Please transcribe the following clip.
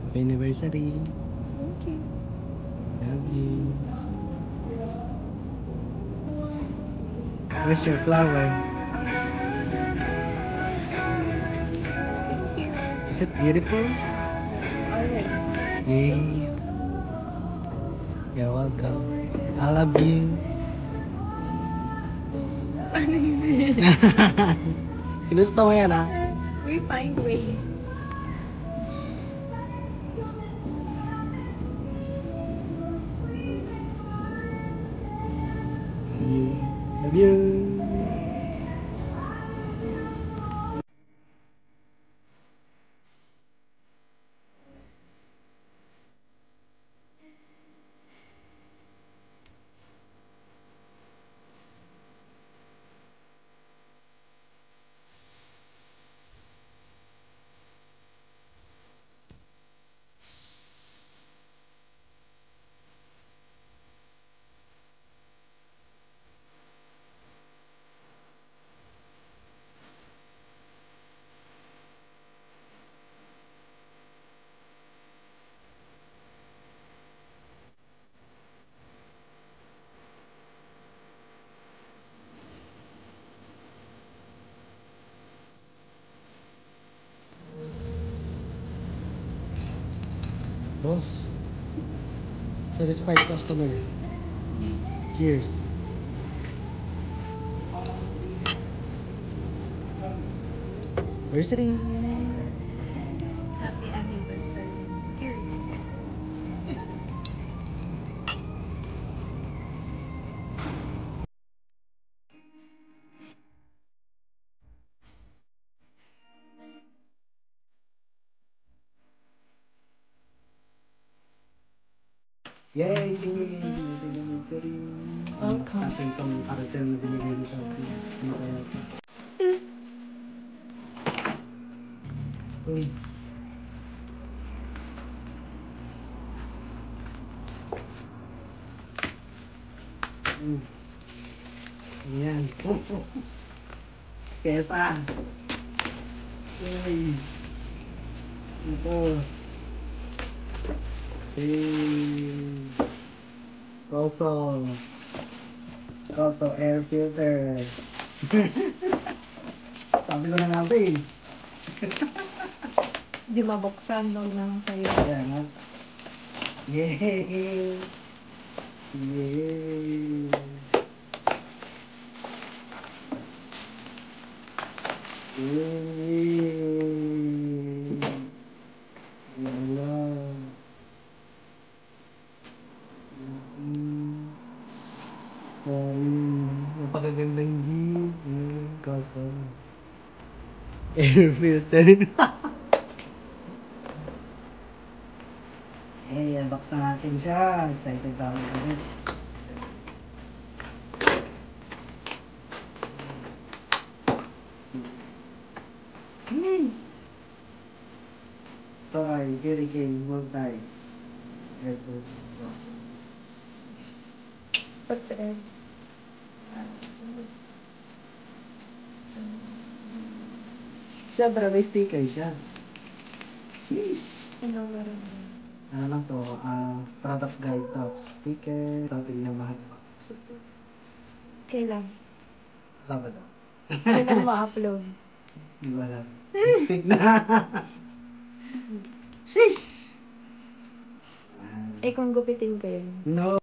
Happy anniversary. Thank you. Love you. Where's your flower? Thank you. Is it beautiful? Always. Yay. Thank you. You're welcome. I love you. Ano yun? Ginusto mo yan, ha? We find ways. Love you. Boss. Satisfied customer. Cheers. Anniversary. Happy anniversary. Cheers. Yay! Happy anniversary. Welcome. Sa atin itong parcel na binigay mo sa akin. Uy. Ayan. Pesa. Yay. Ito. Hey. Also air filter. Sabi ko na nga ba eh. Di mabuksan, log lang sa'yo. Ayan ha. Yay! Yay! Yay! Wala. Napakagandang gift. Kaso. Air filter. Hey, unbox na natin siya. Excited ako ulit. Ito ay Hurricane Multi. Airport box. Put the egg. Siyempre, may sticker siya. Sheesh! Ano meron? Ano lang to? Product guide to. Sticker. Something na mahal. Okay lang. Saan ba to? Kailan ma-upload? Di ba lang? Stick na. Sheesh! Eh, kung gupitin ko yun. No!